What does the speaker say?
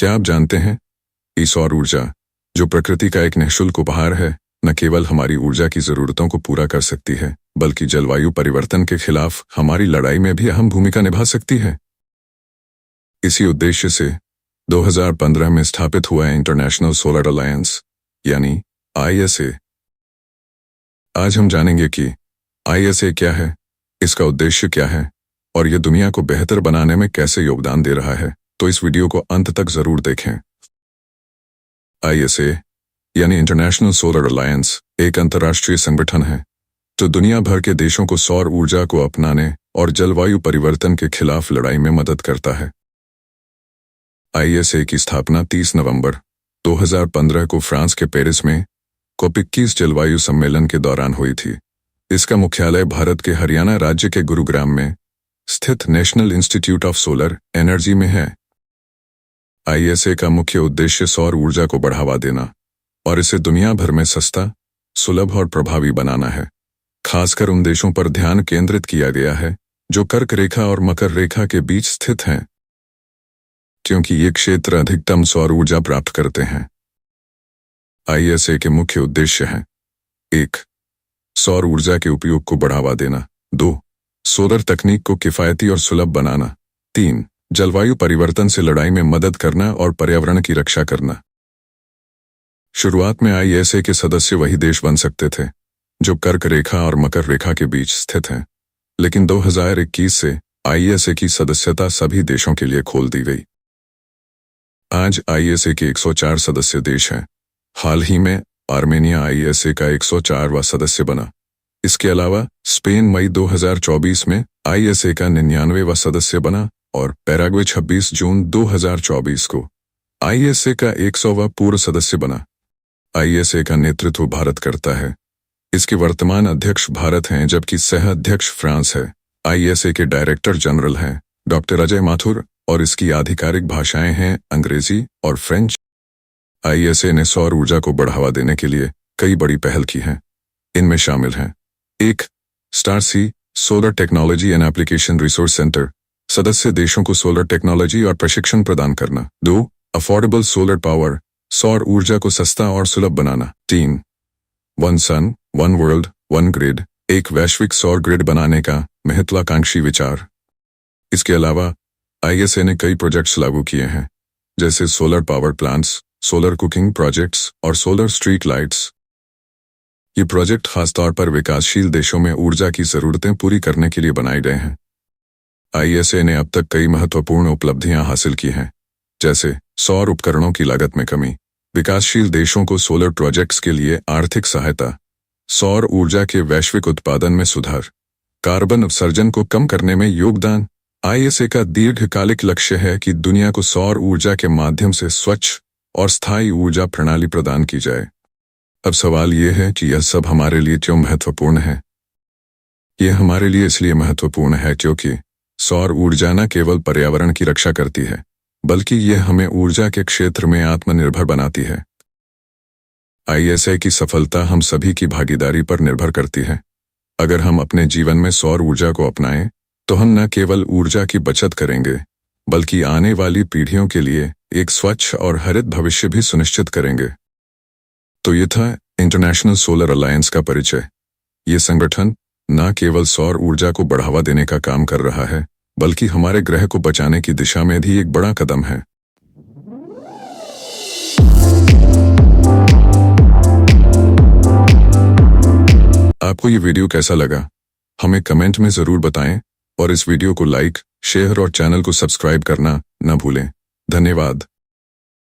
क्या आप जानते हैं कि सौर ऊर्जा, जो प्रकृति का एक निःशुल्क उपहार है, न केवल हमारी ऊर्जा की जरूरतों को पूरा कर सकती है, बल्कि जलवायु परिवर्तन के खिलाफ हमारी लड़ाई में भी अहम भूमिका निभा सकती है। इसी उद्देश्य से 2015 में स्थापित हुआ है इंटरनेशनल सोलर अलायंस यानी ISA। आज हम जानेंगे कि ISA क्या है, इसका उद्देश्य क्या है और यह दुनिया को बेहतर बनाने में कैसे योगदान दे रहा है। तो इस वीडियो को अंत तक जरूर देखें। ISA यानी इंटरनेशनल सोलर अलायंस एक अंतर्राष्ट्रीय संगठन है जो दुनिया भर के देशों को सौर ऊर्जा को अपनाने और जलवायु परिवर्तन के खिलाफ लड़ाई में मदद करता है। ISA की स्थापना 30 नवंबर 2015 को फ्रांस के पेरिस में COP21 जलवायु सम्मेलन के दौरान हुई थी। इसका मुख्यालय भारत के हरियाणा राज्य के गुरुग्राम में स्थित national institute of solar energy में है। ISA का मुख्य उद्देश्य सौर ऊर्जा को बढ़ावा देना और इसे दुनिया भर में सस्ता, सुलभ और प्रभावी बनाना है। खासकर उन देशों पर ध्यान केंद्रित किया गया है जो कर्क रेखा और मकर रेखा के बीच स्थित हैं, क्योंकि ये क्षेत्र अधिकतम सौर ऊर्जा प्राप्त करते हैं। ISA के मुख्य उद्देश्य हैं: 1. सौर ऊर्जा के उपयोग को बढ़ावा देना। 2. सोलर तकनीक को किफायती और सुलभ बनाना। 3. जलवायु परिवर्तन से लड़ाई में मदद करना और पर्यावरण की रक्षा करना। शुरुआत में ISA के सदस्य वही देश बन सकते थे जो कर्क रेखा और मकर रेखा के बीच स्थित हैं, लेकिन 2021 से ISA की सदस्यता सभी देशों के लिए खोल दी गई। आज ISA के 104 सदस्य देश हैं। हाल ही में आर्मेनिया ISA का 104वां सदस्य बना। इसके अलावा स्पेन मई 2024 में ISA का 99वां सदस्य बना और पैराग्वे 26 जून 2024 को ISA का 100वां पूर्व सदस्य बना। ISA का नेतृत्व भारत करता है। इसके वर्तमान अध्यक्ष भारत हैं, जबकि सह अध्यक्ष फ्रांस है। ISA के डायरेक्टर जनरल हैं डॉक्टर अजय माथुर और इसकी आधिकारिक भाषाएं हैं अंग्रेजी और फ्रेंच। ISA ने सौर ऊर्जा को बढ़ावा देने के लिए कई बड़ी पहल की हैं। इनमें शामिल हैं: 1. STAR C solar technology and application resource centre, सदस्य देशों को सोलर टेक्नोलॉजी और प्रशिक्षण प्रदान करना। 2. अफोर्डेबल सोलर पावर, सौर ऊर्जा को सस्ता और सुलभ बनाना। 3. One sun one world one grid, एक वैश्विक सौर ग्रिड बनाने का महत्वाकांक्षी विचार। इसके अलावा ISA ने कई प्रोजेक्ट्स लागू किए हैं, जैसे solar power plants, solar cooking projects और सोलर स्ट्रीट लाइट्स। ये प्रोजेक्ट खासतौर पर विकासशील देशों में ऊर्जा की जरूरतें पूरी करने के लिए बनाए गए हैं। ISA ने अब तक कई महत्वपूर्ण उपलब्धियां हासिल की हैं, जैसे सौर उपकरणों की लागत में कमी, विकासशील देशों को सोलर प्रोजेक्ट्स के लिए आर्थिक सहायता, सौर ऊर्जा के वैश्विक उत्पादन में सुधार, कार्बन उत्सर्जन को कम करने में योगदान। ISA का दीर्घकालिक लक्ष्य है कि दुनिया को सौर ऊर्जा के माध्यम से स्वच्छ और स्थायी ऊर्जा प्रणाली प्रदान की जाए। अब सवाल यह है कि यह सब हमारे लिए क्यों महत्वपूर्ण है। यह हमारे लिए इसलिए महत्वपूर्ण है क्योंकि सौर ऊर्जा न केवल पर्यावरण की रक्षा करती है, बल्कि यह हमें ऊर्जा के क्षेत्र में आत्मनिर्भर बनाती है। ISA की सफलता हम सभी की भागीदारी पर निर्भर करती है। अगर हम अपने जीवन में सौर ऊर्जा को अपनाएं, तो हम न केवल ऊर्जा की बचत करेंगे, बल्कि आने वाली पीढ़ियों के लिए एक स्वच्छ और हरित भविष्य भी सुनिश्चित करेंगे। तो ये था इंटरनेशनल सोलर अलायंस का परिचय। ये संगठन न केवल सौर ऊर्जा को बढ़ावा देने का काम कर रहा है, बल्कि हमारे ग्रह को बचाने की दिशा में भी एक बड़ा कदम है। आपको ये वीडियो कैसा लगा, हमें कमेंट में जरूर बताएं और इस वीडियो को लाइक, शेयर और चैनल को सब्सक्राइब करना न भूलें। धन्यवाद।